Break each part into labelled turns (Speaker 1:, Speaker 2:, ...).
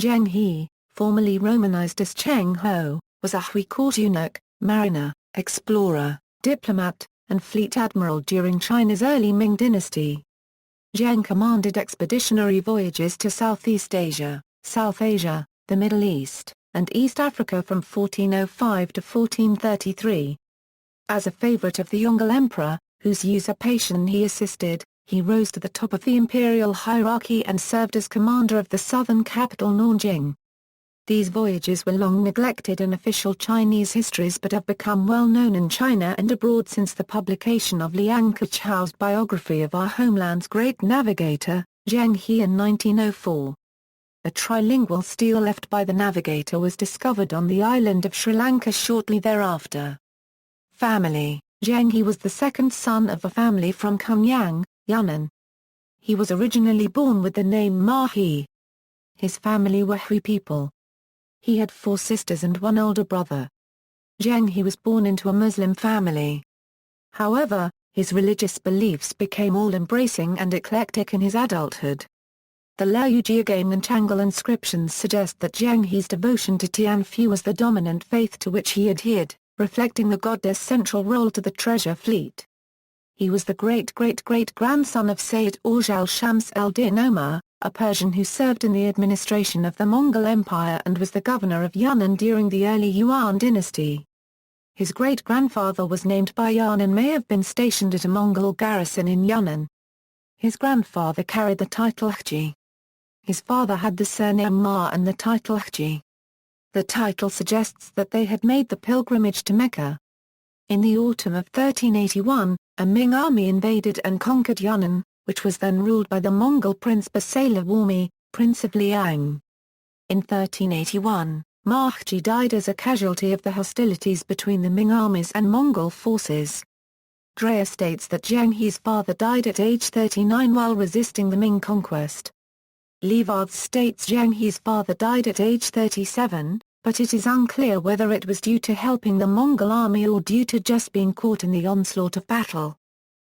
Speaker 1: Zheng He, formerly romanized as Cheng Ho, was a Hui court eunuch, mariner, explorer, diplomat, and fleet admiral during China's early Ming Dynasty. Zheng commanded expeditionary voyages to Southeast Asia, South Asia, the Middle East, and East Africa from 1405 to 1433. As a favorite of the Yongle Emperor, whose usurpation he assisted, he rose to the top of the imperial hierarchy and served as commander of the southern capital Nanjing. These voyages were long neglected in official Chinese histories but have become well known in China and abroad since the publication of Liang Qichao's biography of our homeland's great navigator, Zheng He in 1904. A trilingual stele left by the Navigator was discovered on the island of Sri Lanka shortly thereafter. Family: Zheng He was the second son of a family from Kunyang, Yunnan. He was originally born with the name Ma He. His family were Hui people. He had 4 sisters and 1 older brother. Zheng He was born into a Muslim family. However, his religious beliefs became all-embracing and eclectic in his adulthood. The Liang and Changal inscriptions suggest that Zheng He's devotion to Tianfu was the dominant faith to which he adhered, reflecting the goddess' central role to the treasure fleet. He was the great-great-great-grandson of Sayyid Urjal Shams al-Din Omar, a Persian who served in the administration of the Mongol Empire and was the governor of Yunnan during the early Yuan dynasty. His great-grandfather was named Bayan and may have been stationed at a Mongol garrison in Yunnan. His grandfather carried the title Hji. His father had the surname Ma and the title Hji. The title suggests that they had made the pilgrimage to Mecca. In the autumn of 1381, a Ming army invaded and conquered Yunnan, which was then ruled by the Mongol prince Basala Warmi, Prince of Liang. In 1381, Ma Hji died as a casualty of the hostilities between the Ming armies and Mongol forces. Dreyer states that Zheng He's father died at age 39 while resisting the Ming conquest. Leavarth states Zheng He's father died at age 37, but it is unclear whether it was due to helping the Mongol army or due to just being caught in the onslaught of battle.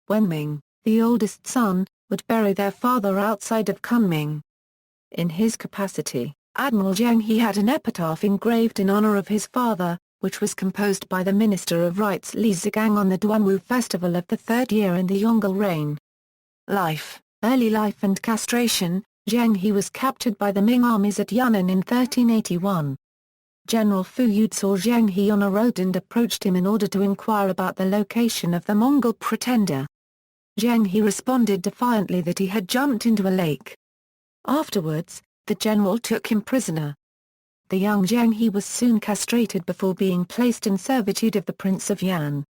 Speaker 1: When Ming, the oldest son, would bury their father outside of Kunming. In his capacity, Admiral Zheng He had an epitaph engraved in honor of his father, which was composed by the Minister of Rites Li Zigang on the Duanwu festival of the 3rd year in the Yongle reign. Life, early life and castration. Zheng He was captured by the Ming armies at Yunnan in 1381. General Fu Yud saw Zheng He on a road and approached him in order to inquire about the location of the Mongol pretender. Zheng He responded defiantly that he had jumped into a lake. Afterwards, the general took him prisoner. The young Zheng He was soon castrated before being placed in servitude of the Prince of Yan.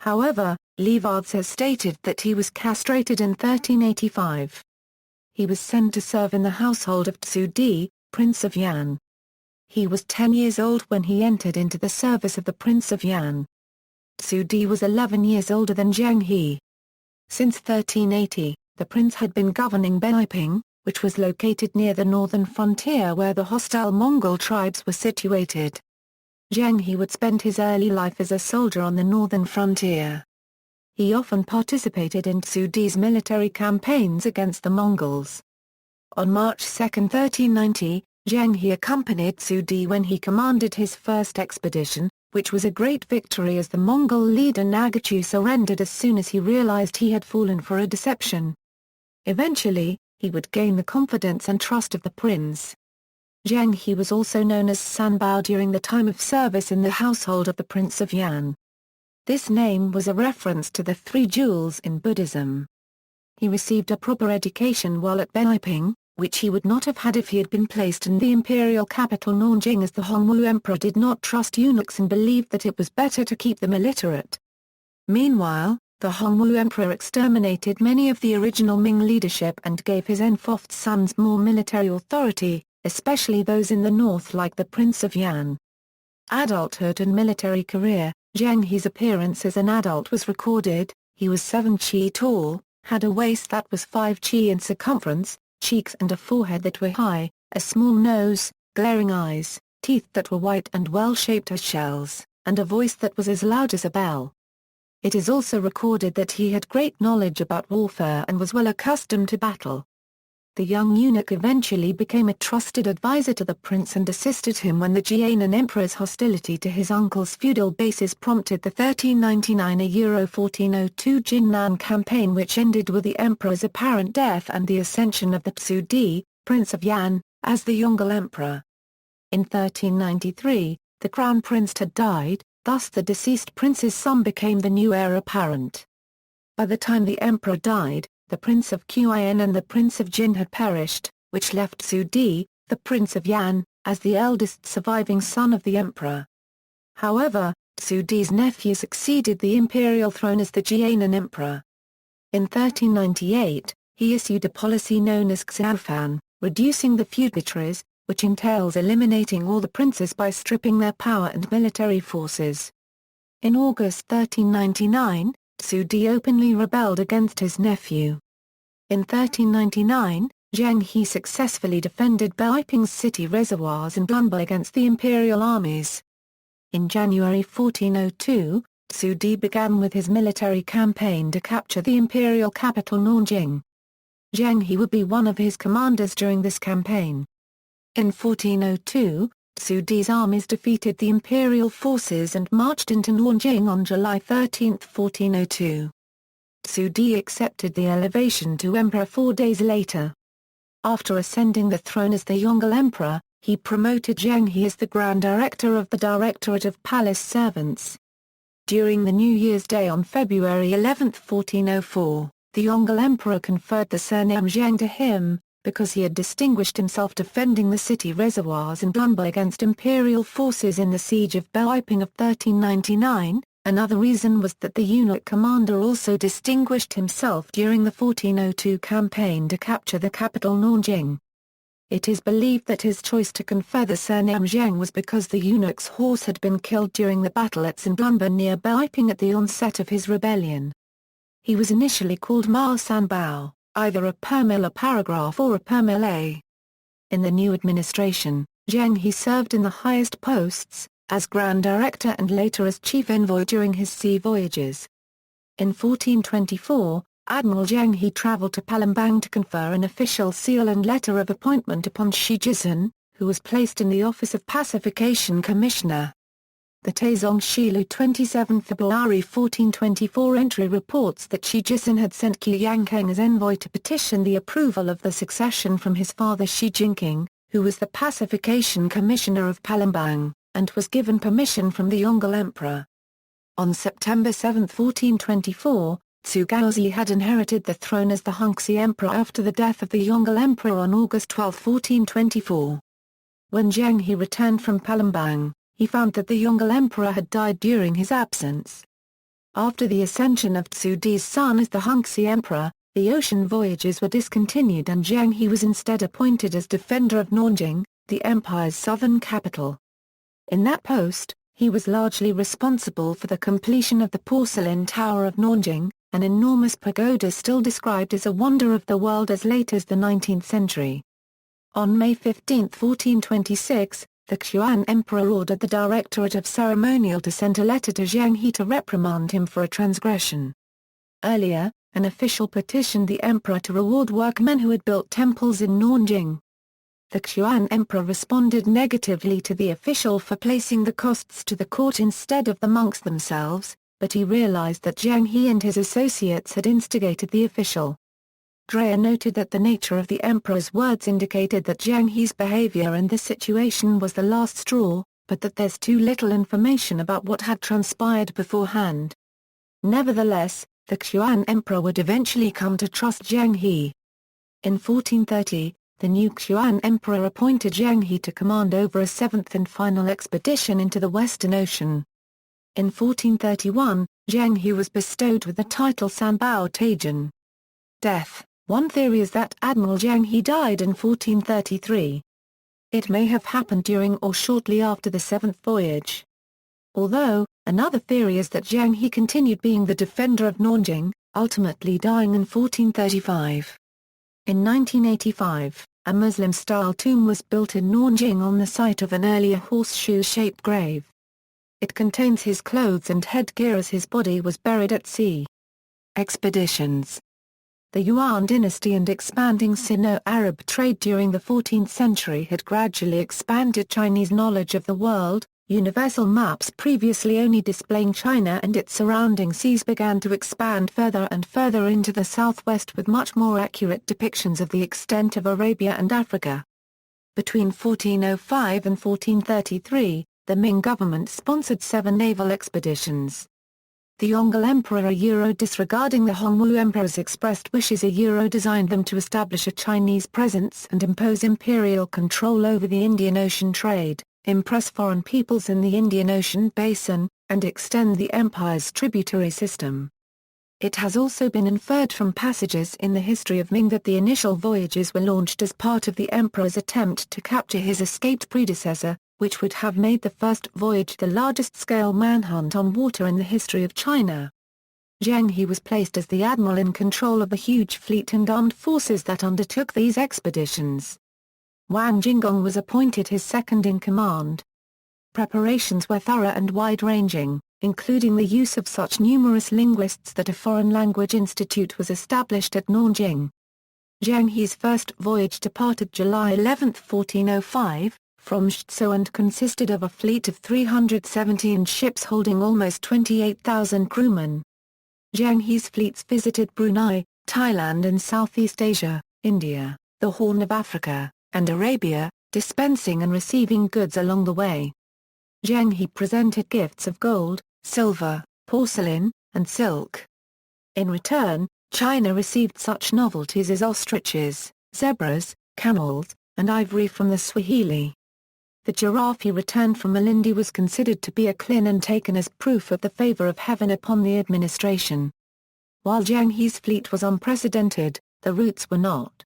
Speaker 1: However, Leavarth has stated that he was castrated in 1385. He was sent to serve in the household of Tsu Di, Prince of Yan. He was 10 years old when he entered into the service of the Prince of Yan. Tsu Di was 11 years older than Zheng He. Since 1380, the prince had been governing Beiping, which was located near the northern frontier where the hostile Mongol tribes were situated. Zheng He would spend his early life as a soldier on the northern frontier. He often participated in Tsu Di's military campaigns against the Mongols. On March 2, 1390, Zheng He accompanied Tsu Di when he commanded his first expedition, which was a great victory as the Mongol leader Nagachu surrendered as soon as he realized he had fallen for a deception. Eventually, he would gain the confidence and trust of the prince. Zheng He was also known as Sanbao during the time of service in the household of the Prince of Yan. This name was a reference to the 3 jewels in Buddhism. He received a proper education while at Beiping, which he would not have had if he had been placed in the imperial capital Nanjing, as the Yongle Emperor did not trust eunuchs and believed that it was better to keep them illiterate. Meanwhile, the Yongle Emperor exterminated many of the original Ming leadership and gave his enforced sons more military authority, especially those in the north like the Prince of Yan. Adulthood and military career. Zheng He's appearance as an adult was recorded. He was 7 chi tall, had a waist that was 5 chi in circumference, cheeks and a forehead that were high, a small nose, glaring eyes, teeth that were white and well-shaped as shells, and a voice that was as loud as a bell. It is also recorded that he had great knowledge about warfare and was well accustomed to battle. The young eunuch eventually became a trusted advisor to the prince and assisted him when the Zheng Emperor's hostility to his uncle's feudal bases prompted the 1399–1402 Jinnan campaign, which ended with the emperor's apparent death and the ascension of the Tsu Di, Prince of Yan, as the Yongle Emperor. In 1393, the crown prince had died, thus the deceased prince's son became the new heir apparent. By the time the emperor died, the Prince of Qian and the Prince of Jin had perished, which left Tsu Di, the Prince of Yan, as the eldest surviving son of the emperor. However, Tsu Di's nephew succeeded the imperial throne as the Zheng Emperor. In 1398, he issued a policy known as Qichao, reducing the feudatories, which entails eliminating all the princes by stripping their power and military forces. In August 1399, Tsu Di openly rebelled against his nephew. In 1399, Zheng He successfully defended Beiping's city reservoirs in Dunbar against the imperial armies. In January 1402, Tsu Di began with his military campaign to capture the imperial capital Nanjing. Zheng He would be one of his commanders during this campaign. In 1402, Tsu Di's armies defeated the imperial forces and marched into Nanjing on July 13, 1402. Tsu Di accepted the elevation to emperor 4 days later. After ascending the throne as the Yongle Emperor, he promoted Zheng He as the Grand Director of the Directorate of Palace Servants. During the New Year's Day on February 11, 1404, the Yongle Emperor conferred the surname Zheng to him, because he had distinguished himself defending the city reservoirs in Dunbar against imperial forces in the siege of Beiping of 1399. Another reason was that the eunuch commander also distinguished himself during the 1402 campaign to capture the capital Nanjing. It is believed that his choice to confer the surname Zheng was because the eunuch's horse had been killed during the battle at Sandunba near Beiping at the onset of his rebellion. He was initially called Ma Sanbao, either a permilla paragraph or a permilla. In the new administration, Zheng He served in the highest posts, as Grand Director and later as Chief Envoy during his sea voyages. In 1424, Admiral Zheng He travelled to Palembang to confer an official seal and letter of appointment upon Shi Jizhen, who was placed in the office of Pacification Commissioner. The Taizong Shilu 27 February 1424 entry reports that Shi Jizhen had sent Qu Yankeng as envoy to petition the approval of the succession from his father Shi Jinqing, who was the Pacification Commissioner of Palembang, and was given permission from the Yongle Emperor. On September 7, 1424, Tsu Gaozi had inherited the throne as the Hongxi Emperor after the death of the Yongle Emperor on August 12, 1424. When Zheng He returned from Palembang, he found that the Yongle Emperor had died during his absence. After the ascension of Tsu Di's son as the Hongxi Emperor, the ocean voyages were discontinued and Zheng He was instead appointed as defender of Nanjing, the empire's southern capital. In that post, he was largely responsible for the completion of the porcelain Tower of Nanjing, an enormous pagoda still described as a wonder of the world as late as the 19th century. On May 15, 1426, the Qian Emperor ordered the Directorate of Ceremonial to send a letter to Zheng He to reprimand him for a transgression. Earlier, an official petitioned the emperor to reward workmen who had built temples in Nanjing. The Qian Emperor responded negatively to the official for placing the costs to the court instead of the monks themselves, but he realized that Zheng He and his associates had instigated the official. Dreyer noted that the nature of the emperor's words indicated that Zheng He's behavior in this situation was the last straw, but that there's too little information about what had transpired beforehand. Nevertheless, the Qian Emperor would eventually come to trust Zheng He. In 1430, the new Qian Emperor appointed Zheng He to command over a seventh and final expedition into the Western Ocean. In 1431, Zheng He was bestowed with the title Sanbao Taijin. Death. One theory is that Admiral Zheng He died in 1433. It may have happened during or shortly after the seventh voyage. Although, another theory is that Zheng He continued being the defender of Nanjing, ultimately dying in 1435. In 1985, a Muslim-style tomb was built in Nanjing on the site of an earlier horseshoe-shaped grave. It contains his clothes and headgear as his body was buried at sea. Expeditions. the Yuan dynasty and expanding Sino-Arab trade during the 14th century had gradually expanded Chinese knowledge of the world. Universal maps previously only displaying China and its surrounding seas began to expand further and further into the southwest with much more accurate depictions of the extent of Arabia and Africa. Between 1405 and 1433, the Ming government sponsored 7 naval expeditions. The Yongle Emperor disregarding the Hongwu Emperor's expressed wishes designed them to establish a Chinese presence and impose imperial control over the Indian Ocean trade, impress foreign peoples in the Indian Ocean basin, and extend the empire's tributary system. It has also been inferred from passages in the history of Ming that the initial voyages were launched as part of the emperor's attempt to capture his escaped predecessor, which would have made the first voyage the largest-scale manhunt on water in the history of China. Zheng He was placed as the admiral in control of the huge fleet and armed forces that undertook these expeditions. Wang Jinggong was appointed his second-in-command. Preparations were thorough and wide-ranging, including the use of such numerous linguists that a foreign language institute was established at Nanjing. Zheng He's first voyage departed July 11, 1405, from Qichao and consisted of a fleet of 317 ships holding almost 28,000 crewmen. Zheng He's fleets visited Brunei, Thailand and Southeast Asia, India, the Horn of Africa, and Arabia, dispensing and receiving goods along the way. Zheng He presented gifts of gold, silver, porcelain, and silk. In return, China received such novelties as ostriches, zebras, camels, and ivory from the Swahili. The giraffe he returned from Malindi was considered to be a clin and taken as proof of the favor of heaven upon the administration. While Zheng He's fleet was unprecedented, the routes were not.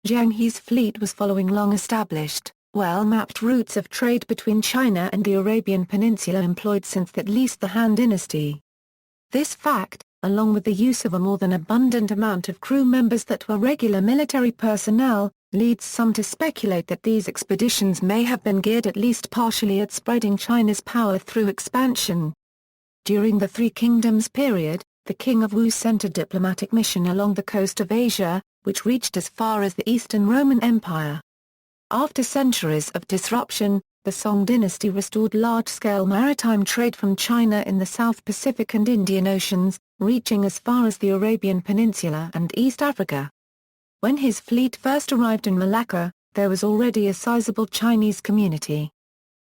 Speaker 1: Zheng He's fleet was following long-established, well-mapped routes of trade between China and the Arabian Peninsula employed since at least the Han Dynasty. This fact, along with the use of a more than abundant amount of crew members that were regular military personnel, leads some to speculate that these expeditions may have been geared at least partially at spreading China's power through expansion. During the Three Kingdoms period, the King of Wu sent a diplomatic mission along the coast of Asia, which reached as far as the Eastern Roman Empire. After centuries of disruption, the Song dynasty restored large-scale maritime trade from China in the South Pacific and Indian Oceans, reaching as far as the Arabian Peninsula and East Africa. When his fleet first arrived in Malacca, there was already a sizable Chinese community.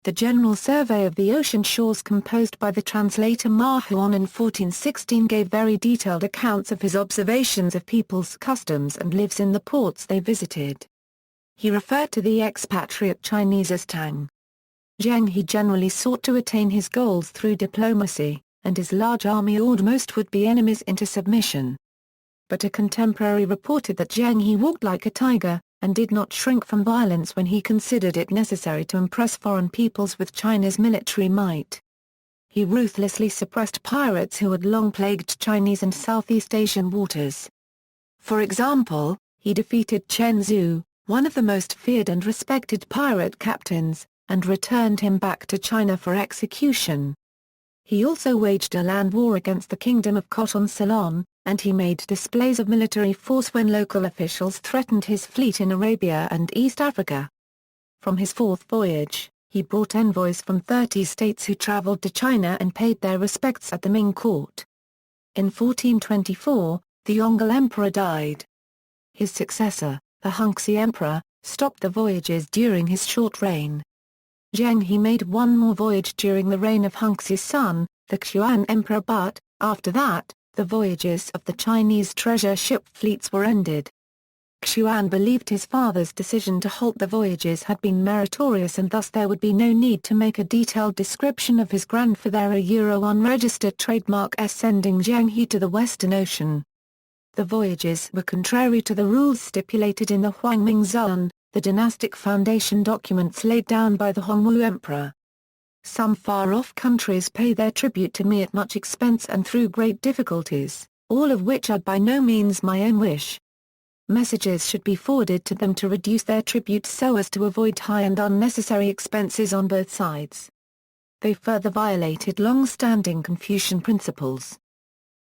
Speaker 1: The General Survey of the Ocean Shores composed by the translator Ma Huan in 1416 gave very detailed accounts of his observations of people's customs and lives in the ports they visited. He referred to the expatriate Chinese as Tang. Zheng He generally sought to attain his goals through diplomacy, and his large army awed most would-be enemies into submission. But a contemporary reported that Zheng He walked like a tiger, and did not shrink from violence when he considered it necessary to impress foreign peoples with China's military might. He ruthlessly suppressed pirates who had long plagued Chinese and Southeast Asian waters. For example, he defeated Chen Zhu, one of the most feared and respected pirate captains, and returned him back to China for execution. He also waged a land war against the Kingdom of Cotton Ceylon, and he made displays of military force when local officials threatened his fleet in Arabia and East Africa. From his fourth voyage, he brought envoys from 30 states who traveled to China and paid their respects at the Ming court. In 1424, the Yongle Emperor died. His successor, the Yongle Emperor, stopped the voyages during his short reign. Zheng He made one more voyage during the reign of Yongle's son, the Yongle Emperor, but, after that, the voyages of the Chinese treasure ship fleets were ended. Yongle believed his father's decision to halt the voyages had been meritorious and thus there would be no need to make a detailed description of his grandfather unregistered trademark sending Zheng He to the Western Ocean. The voyages were contrary to the rules stipulated in the Huangming Zun, the dynastic foundation documents laid down by the Hongwu Emperor. Some far-off countries pay their tribute to me at much expense and through great difficulties, all of which are by no means my own wish. Messages should be forwarded to them to reduce their tribute so as to avoid high and unnecessary expenses on both sides. They further violated long-standing Confucian principles.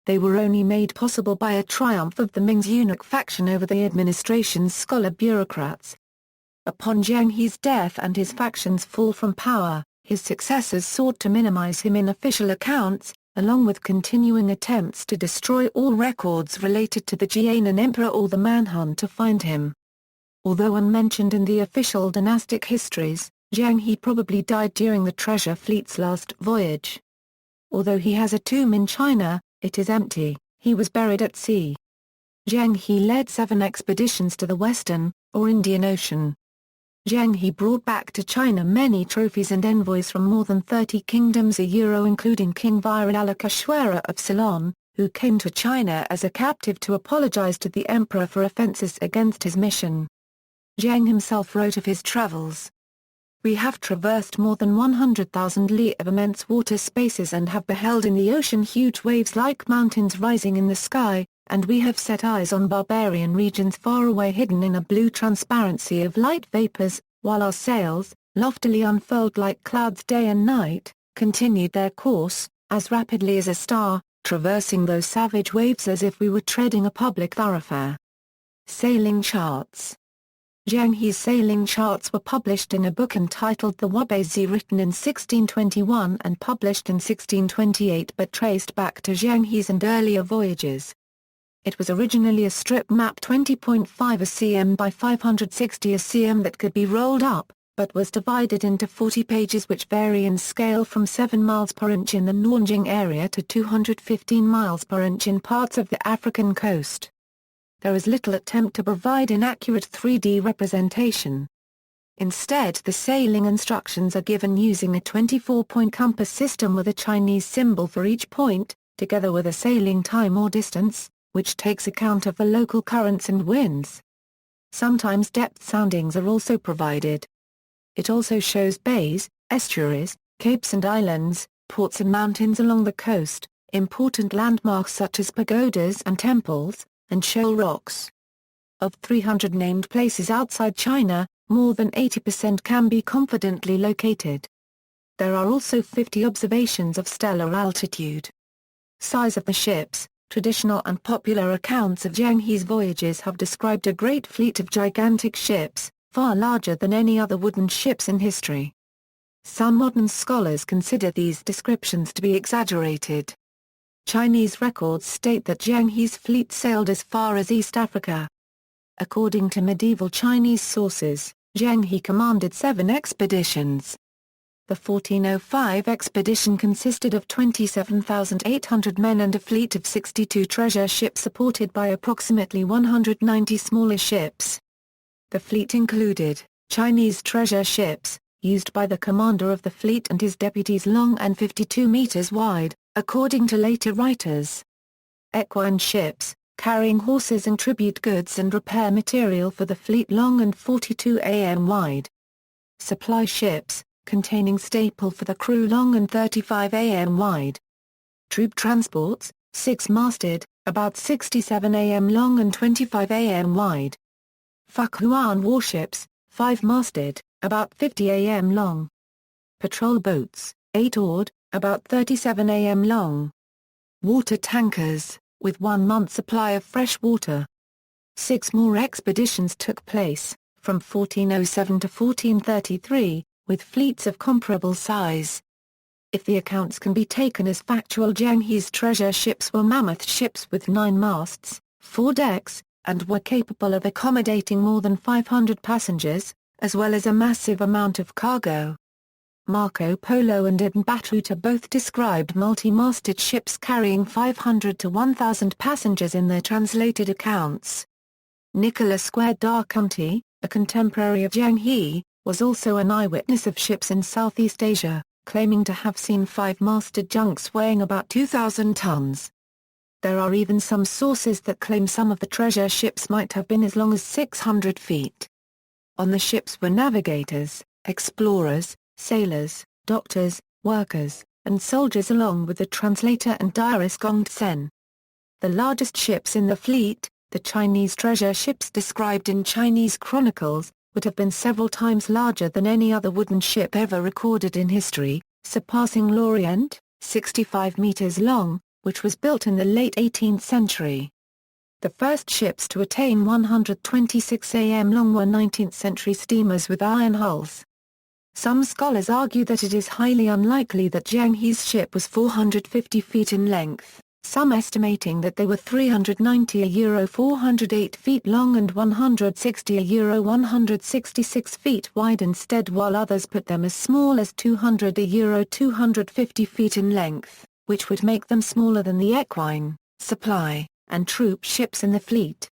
Speaker 1: they were only made possible by a triumph of the Ming's eunuch faction over the administration's scholar bureaucrats. Upon Zheng He's death and his faction's fall from power, his successors sought to minimize him in official accounts, along with continuing attempts to destroy all records related to the Yongle Emperor or the manhunt to find him. Although unmentioned in the official dynastic histories, Zheng He probably died during the treasure fleet's last voyage. Although he has a tomb in China, it is empty. He was buried at sea. Zheng He led 7 expeditions to the Western, or Indian Ocean. Zheng He brought back to China many trophies and envoys from more than 30 kingdoms including King Viralakeshwara of Ceylon, who came to China as a captive to apologize to the emperor for offenses against his mission. Zheng himself wrote of his travels. We have traversed more than 100,000 li of immense water spaces and have beheld in the ocean huge waves like mountains rising in the sky, and we have set eyes on barbarian regions far away hidden in a blue transparency of light vapors, while our sails, loftily unfurled like clouds day and night, continued their course, as rapidly as a star, traversing those savage waves as if we were treading a public thoroughfare. Sailing charts. Zheng He's sailing charts were published in a book entitled The Voyages, written in 1621 and published in 1628 but traced back to Zheng He's and earlier voyages. It was originally a strip map 20.5 cm by 560 cm that could be rolled up, but was divided into 40 pages which vary in scale from 7 miles per inch in the Nanjing area to 215 miles per inch in parts of the African coast. There is little attempt to provide an accurate 3D representation. Instead, the sailing instructions are given using a 24-point compass system with a Chinese symbol for each point, together with a sailing time or distance, which takes account of the local currents and winds. Sometimes depth soundings are also provided. It also shows bays, estuaries, capes and islands, ports and mountains along the coast, important landmarks such as pagodas and temples, and shoal rocks. Of 300 named places outside China, more than 80% can be confidently located. There are also 50 observations of stellar altitude. Size of the ships. Traditional and popular accounts of Zheng He's voyages have described a great fleet of gigantic ships, far larger than any other wooden ships in history. Some modern scholars consider these descriptions to be exaggerated. Chinese records state that Zheng He's fleet sailed as far as East Africa. According to medieval Chinese sources, Zheng He commanded 7 expeditions. The 1405 expedition consisted of 27,800 men and a fleet of 62 treasure ships supported by approximately 190 smaller ships. The fleet included Chinese treasure ships, used by the commander of the fleet and his deputies, long and 52 meters wide, according to later writers. Equine ships, carrying horses and tribute goods and repair material for the fleet, long and 42 am wide. Supply ships, containing staple for the crew, long and 35 am wide. Troop transports, 6-masted, about 67 am long and 25 am wide. Fukuan warships, 5-masted, about 50 am long. Patrol boats, 8-oared, about 37 am long. Water tankers, with 1 month's supply of fresh water. 6 more expeditions took place, from 1407 to 1433, with fleets of comparable size. If the accounts can be taken as factual, Zheng He's treasure ships were mammoth ships with 9 masts, 4 decks, and were capable of accommodating more than 500 passengers, as well as a massive amount of cargo. Marco Polo and Ibn Battuta both described multi-masted ships carrying 500 to 1,000 passengers in their translated accounts. Nicolas Guerre-d'Argenty, a contemporary of Zheng He, was also an eyewitness of ships in Southeast Asia, claiming to have seen 5-masted junks weighing about 2,000 tons. There are even some sources that claim some of the treasure ships might have been as long as 600 feet. On the ships were navigators, explorers, sailors, doctors, workers, and soldiers, along with the translator and diarist Gong Tsen. The largest ships in the fleet, the Chinese treasure ships described in Chinese chronicles, would have been several times larger than any other wooden ship ever recorded in history, surpassing L'Orient, 65 meters long, which was built in the late 18th century. The first ships to attain 126 am long were 19th-century steamers with iron hulls. Some scholars argue that it is highly unlikely that Zheng He's ship was 450 feet in length, some estimating that they were 390 euro 408 feet long and 160 euro 166 feet wide instead, while others put them as small as 200 euro 250 feet in length, which would make them smaller than the equine, supply, and troop ships in the fleet.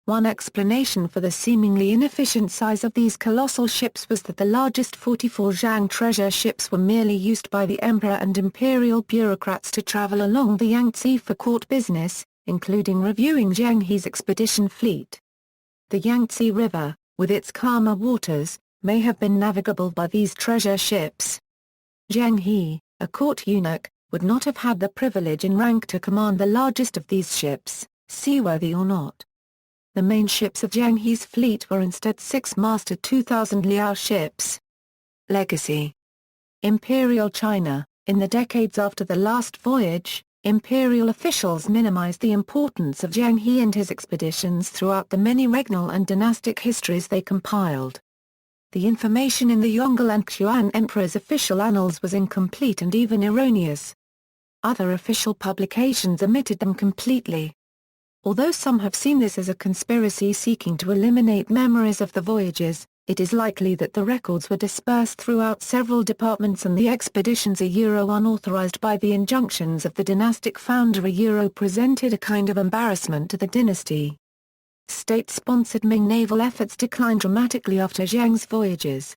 Speaker 1: One explanation for the seemingly inefficient size of these colossal ships was that the largest 44 Zhang treasure ships were merely used by the emperor and imperial bureaucrats to travel along the Yangtze for court business, including reviewing Zheng He's expedition fleet. The Yangtze River, with its calmer waters, may have been navigable by these treasure ships. Zheng He, a court eunuch, would not have had the privilege in rank to command the largest of these ships, seaworthy or not. The main ships of Zheng He's fleet were instead six-masted 2,000 liao ships. Legacy. Imperial China. In the decades after the last voyage, imperial officials minimized the importance of Zheng He and his expeditions throughout the many regnal and dynastic histories they compiled. The information in the Yongle and Qichao emperors' official annals was incomplete and even erroneous. Other official publications omitted them completely. Although some have seen this as a conspiracy seeking to eliminate memories of the voyages, it is likely that the records were dispersed throughout several departments and the expeditions unauthorized by the injunctions of the dynastic founder presented a kind of embarrassment to the dynasty. State-sponsored Ming naval efforts declined dramatically after Zheng's voyages.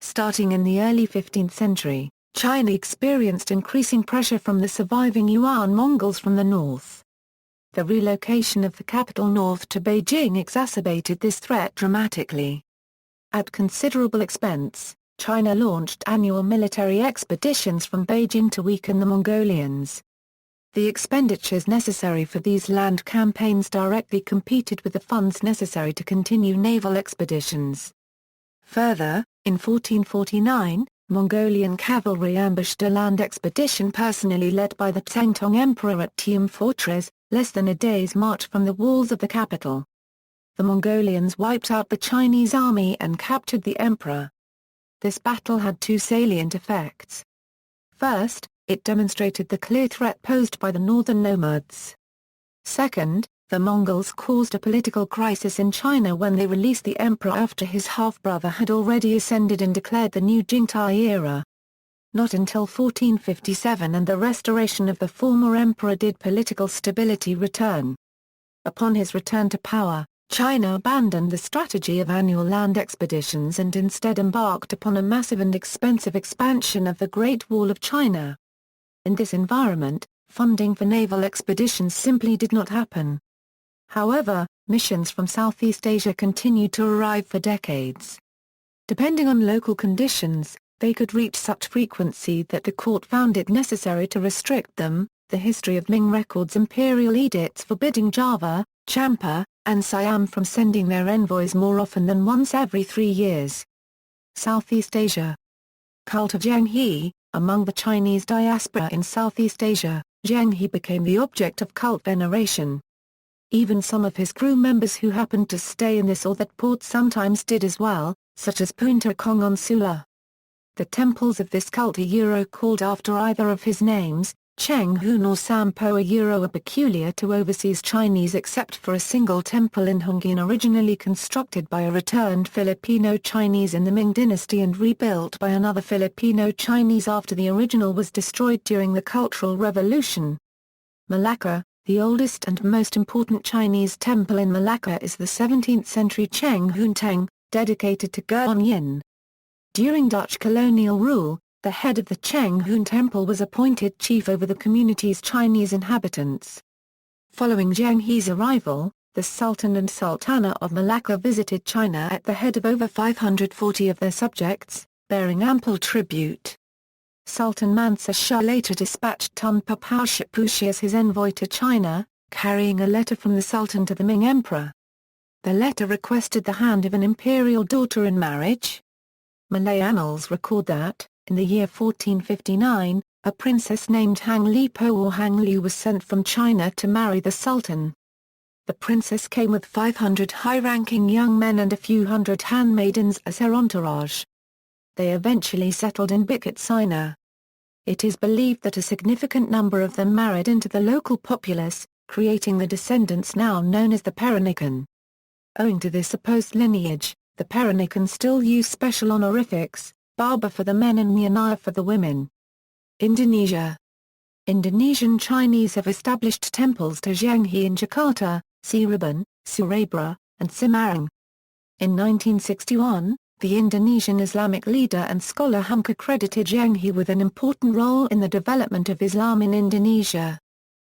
Speaker 1: Starting in the early 15th century, China experienced increasing pressure from the surviving Yuan Mongols from the north. The relocation of the capital north to Beijing exacerbated this threat dramatically. At considerable expense, China launched annual military expeditions from Beijing to weaken the Mongolians. The expenditures necessary for these land campaigns directly competed with the funds necessary to continue naval expeditions. Further, in 1449, Mongolian cavalry ambushed a land expedition personally led by the Yongle Emperor at Tium Fortress, less than a day's march from the walls of the capital. The Mongolians wiped out the Chinese army and captured the emperor. This battle had two salient effects. First, it demonstrated the clear threat posed by the northern nomads. Second, the Mongols caused a political crisis in China when they released the emperor after his half-brother had already ascended and declared the new Jingtai era. Not until 1457 and the restoration of the former emperor did political stability return. Upon his return to power, China abandoned the strategy of annual land expeditions and instead embarked upon a massive and expensive expansion of the Great Wall of China. In this environment, funding for naval expeditions simply did not happen. However, missions from Southeast Asia continued to arrive for decades. Depending on local conditions, they could reach such frequency that the court found it necessary to restrict them. The history of Ming records imperial edicts forbidding Java, Champa, and Siam from sending their envoys more often than once every 3 years. Southeast Asia. Cult of Zheng He. Among the Chinese diaspora in Southeast Asia, Zheng He became the object of cult veneration. Even some of his crew members who happened to stay in this or that port sometimes did as well, such as Punta Kong on Sula. The temples of this cult are called after either of his names, Cheng Ho or Sampo are peculiar to overseas Chinese except for a single temple in Hongyan originally constructed by a returned Filipino Chinese in the Ming Dynasty and rebuilt by another Filipino Chinese after the original was destroyed during the Cultural Revolution. Malacca. The oldest and most important Chinese temple in Malacca is the 17th-century Cheng Ho, dedicated to Guanyin. During Dutch colonial rule, the head of the Cheng Ho temple was appointed chief over the community's Chinese inhabitants. Following Zheng He's arrival, the Sultan and Sultana of Malacca visited China at the head of over 540 of their subjects, bearing ample tribute. Sultan Mansa Shah later dispatched Tunpa Paushapushi as his envoy to China, carrying a letter from the Sultan to the Ming Emperor. The letter requested the hand of an imperial daughter in marriage. Malay annals record that, in the year 1459, A princess named Hang Lipo or Hang Liu was sent from China to marry the Sultan. The princess came with 500 high-ranking young men and a few hundred handmaidens as her entourage. They eventually settled in Bukit Sina. It is believed that a significant number of them married into the local populace, creating the descendants now known as the Peranakan. Owing to this supposed lineage, the Peranakan still use special honorifics, Baba for the men and Mianaya for the women. Indonesia. Indonesian Chinese have established temples to Zheng He in Jakarta, Cirebon, Surabaya, and Semarang. In 1961, the Indonesian Islamic leader and scholar Humka credited Zheng He with an important role in the development of Islam in Indonesia.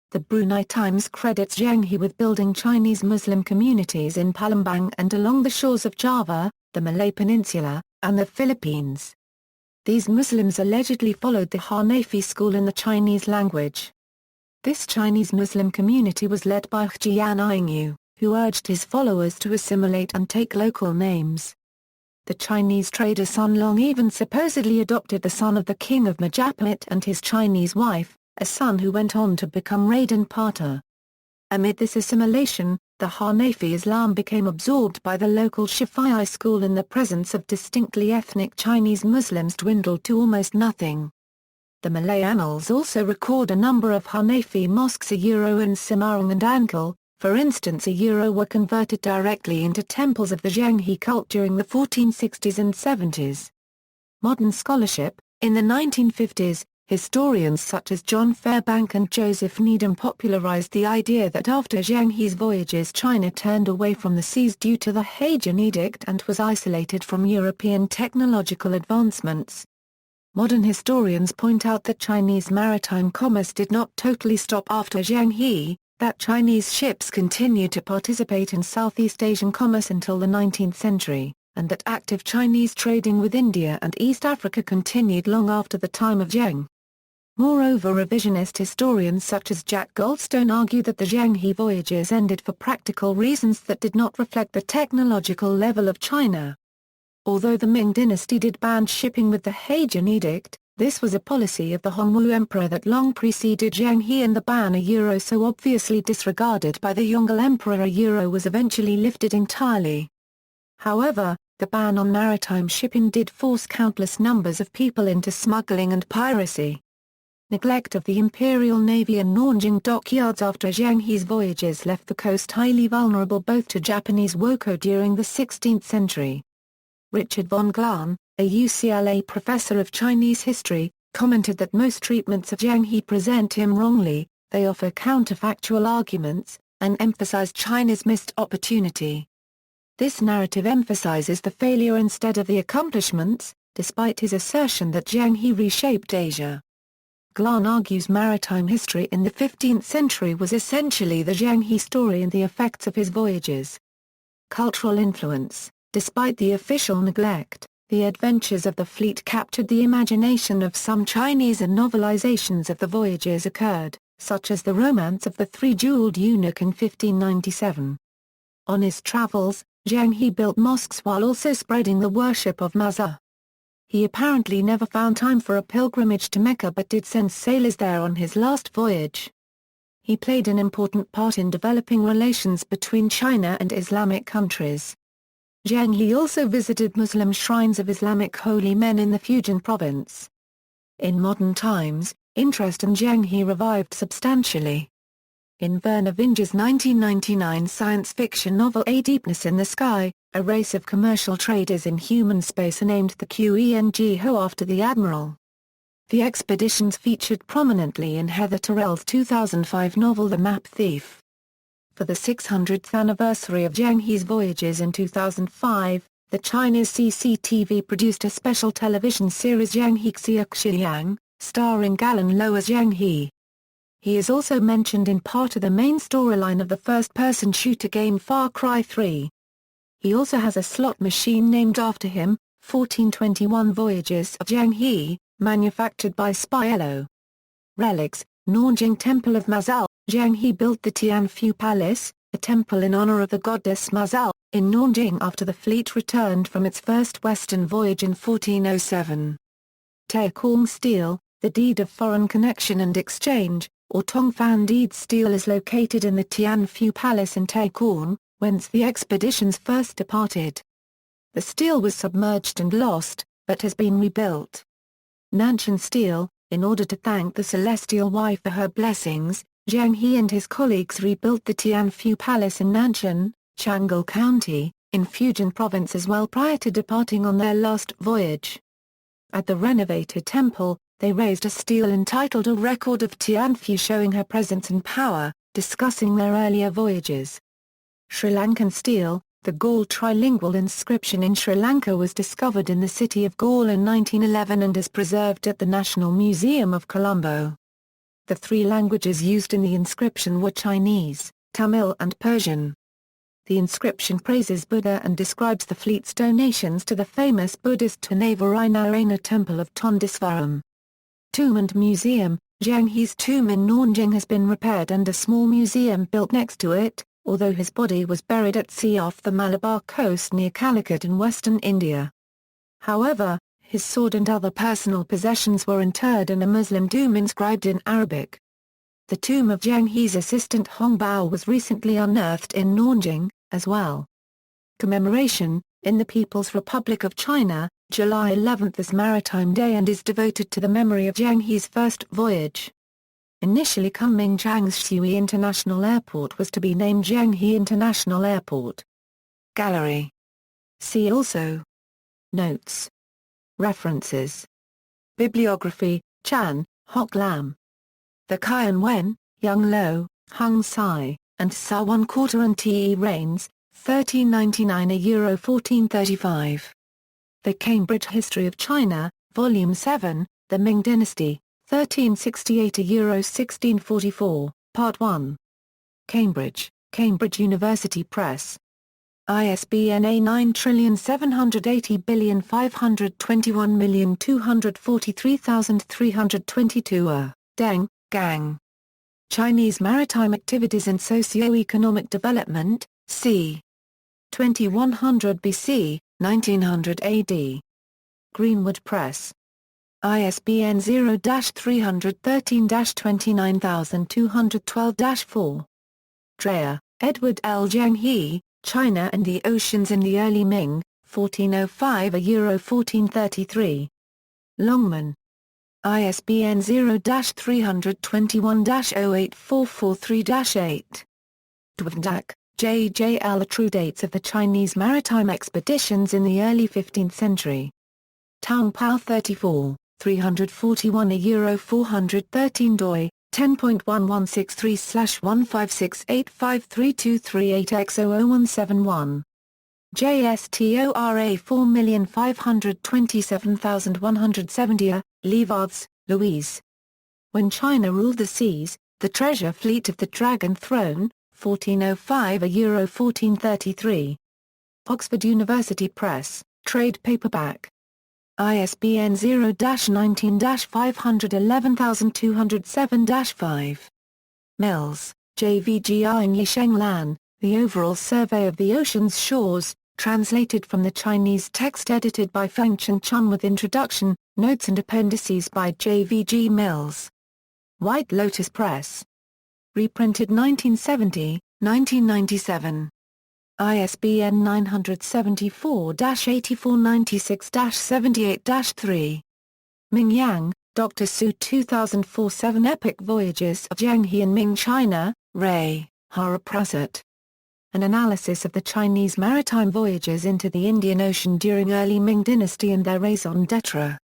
Speaker 1: The Brunei Times credits Zheng He with building Chinese Muslim communities in Palembang and along the shores of Java, the Malay Peninsula, and the Philippines. These Muslims allegedly followed the Hanafi school in the Chinese language. This Chinese Muslim community was led by Jian Yingyu, who urged his followers to assimilate and take local names. The Chinese trader Sun Long even supposedly adopted the son of the king of Majapahit and his Chinese wife, a son who went on to become Raden Pata. Amid this assimilation, the Hanafi Islam became absorbed by the local Shafi'i school and the presence of distinctly ethnic Chinese Muslims dwindled to almost nothing. The Malay annals also record a number of Hanafi mosques in Semarang and Ankle. For instance, were converted directly into temples of the Zheng He cult during the 1460s and 70s. Modern scholarship. In the 1950s, historians such as John Fairbank and Joseph Needham popularized the idea that after Zheng He's voyages China turned away from the seas due to the Heian Edict and was isolated from European technological advancements. Modern historians point out that Chinese maritime commerce did not totally stop after Zheng He, that Chinese ships continued to participate in Southeast Asian commerce until the 19th century, and that active Chinese trading with India and East Africa continued long after the time of Zheng. Moreover, revisionist historians such as Jack Goldstone argue that the Zheng He voyages ended for practical reasons that did not reflect the technological level of China. Although the Ming Dynasty did ban shipping with the Heian Edict, this was a policy of the Yongle Emperor that long preceded Zheng He, and the ban so obviously disregarded by the Yongle Emperor was eventually lifted entirely. However, the ban on maritime shipping did force countless numbers of people into smuggling and piracy. Neglect of the Imperial Navy and Nanjing dockyards after Zheng He's voyages left the coast highly vulnerable both to Japanese woko during the 16th century. Richard von Glan, a UCLA professor of Chinese history, commented that most treatments of Zheng He present him wrongly, they offer counterfactual arguments, and emphasize China's missed opportunity. This narrative emphasizes the failure instead of the accomplishments, despite his assertion that Zheng He reshaped Asia. Glan argues maritime history in the 15th century was essentially the Zheng He story and the effects of his voyages. Cultural influence. Despite the official neglect, the adventures of the fleet captured the imagination of some Chinese, and novelizations of the voyages occurred, such as the Romance of the Three-Jeweled Eunuch in 1597. On his travels, Zheng He built mosques while also spreading the worship of Mazar. He apparently never found time for a pilgrimage to Mecca but did send sailors there on his last voyage. He played an important part in developing relations between China and Islamic countries. Zheng He also visited Muslim shrines of Islamic holy men in the Fujian province. In modern times, interest in Zheng He revived substantially. In Werner Vinge's 1999 science fiction novel A Deepness in the Sky, a race of commercial traders in human space are named the Cheng Ho after the admiral. The expeditions featured prominently in Heather Tyrrell's 2005 novel The Map Thief. For the 600th anniversary of Zheng He's voyages in 2005, the Chinese CCTV produced a special television series Zheng He Xiaoxiang, starring Galen Lo as Zheng He. He is also mentioned in part of the main storyline of the first-person shooter game Far Cry 3. He also has a slot machine named after him, 1421 Voyages of Zheng He, manufactured by Spiello. Relics. Nanjing Temple of Mazal. Zheng He built the Tianfu Palace, a temple in honor of the goddess Mazal, in Nanjing after the fleet returned from its first western voyage in 1407. Taekong stele. The deed of foreign connection and exchange, or Tongfan deed stele, is located in the Tianfu Palace in Taikorn, whence the expeditions first departed. The stele was submerged and lost, but has been rebuilt. Nanjing stele, in order to thank the celestial wife for her blessings, Zheng He and his colleagues rebuilt the Tianfu Palace in Nanjing, Yongle County, in Fujian Province as well prior to departing on their last voyage. At the renovated temple, they raised a stele entitled A Record of Tianfu showing her presence and power, discussing their earlier voyages. Sri Lankan stele, the Gaul trilingual inscription in Sri Lanka was discovered in the city of Gaul in 1911 and is preserved at the National Museum of Colombo. The three languages used in the inscription were Chinese, Tamil and Persian. The inscription praises Buddha and describes the fleet's donations to the famous Buddhist Narayana temple of Tondisvaram. Tomb and Museum, Zheng He's tomb in Nanjing has been repaired and a small museum built next to it, although his body was buried at sea off the Malabar coast near Calicut in western India. However, his sword and other personal possessions were interred in a Muslim tomb inscribed in Arabic. The tomb of Zheng He's assistant Hong Bao was recently unearthed in Nanjing, as well. Commemoration, in the People's Republic of China, July 11 is Maritime Day and is devoted to the memory of Zheng He's first voyage. Initially Kunming Changshui International Airport was to be named Zheng He International Airport. Gallery. See also. Notes. References. Bibliography, Chan, Hock Lam. The Kian Wen, Young Lo, Hung Sai, and Sa 1/4 and T. E. Rains, 1399 Euro 1435. The Cambridge History of China, Volume 7, The Ming Dynasty, 1368 Euro 1644, Part 1. Cambridge, Cambridge University Press. ISBN A9780521243322 Deng, Gang. Chinese Maritime Activities and Socio-Economic Development, c. 2100 BC, 1900 AD. Greenwood Press. ISBN 0-313-29212-4. Dreyer, Edward L. Zheng He, China and the Oceans in the Early Ming, 1405 Euro 1433. Longman. ISBN 0-321-08443-8. Dwevndak, J. J. L. True Dates of the Chinese Maritime Expeditions in the Early 15th Century. Town Pao 34, 341 Euro 413 doi, 10.1163/156853238X00171. JSTORA 4527170. Leavards, Louise. When China Ruled the Seas, The Treasure Fleet of the Dragon Throne, 1405 Euro 1433. Oxford University Press, trade paperback. ISBN 0-19-511207-5. Mills, JVGR and Yisheng Lan, The Overall Survey of the Ocean's Shores, translated from the Chinese text edited by Fengchen Chun with introduction, notes and appendices by JVG Mills. White Lotus Press. Reprinted 1970, 1997. ISBN 974-8496-78-3. Ming Yang, Dr. Su 2004 7 Epic Voyages of Zheng He and Ming China, Ray, Haraprasad. An analysis of the Chinese maritime voyages into the Indian Ocean during early Ming Dynasty and their raison d'etre.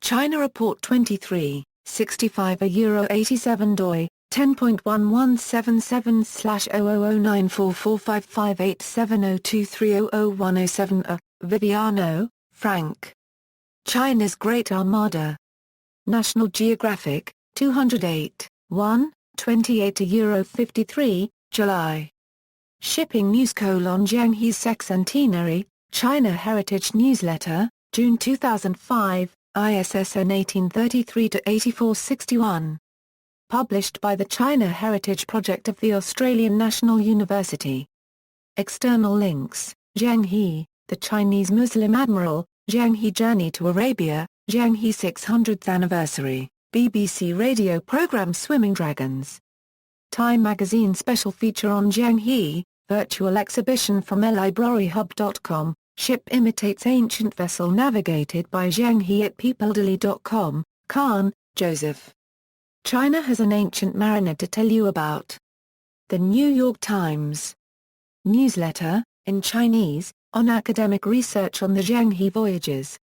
Speaker 1: China Report 23, 65 Euro 87 doi, 10.1177/00944558702300107 Viviano, Frank. China's Great Armada. National Geographic, 208, 1, 28 Euro 53, July. Shipping News: Zheng He's Sexcentenary, China Heritage Newsletter, June 2005, ISSN 1833-8461. Published by the China Heritage Project of the Australian National University. External links: Zheng He, the Chinese Muslim admiral, Zheng He Journey to Arabia, Zheng He 600th Anniversary, BBC radio programme Swimming Dragons. Time magazine special feature on Zheng He, virtual exhibition from libraryhub.com, ship imitates ancient vessel navigated by Zheng He at peopledaily.com, Khan, Joseph. China has an ancient mariner to tell you about. The New York Times. Newsletter, in Chinese, on academic research on the Zheng He voyages.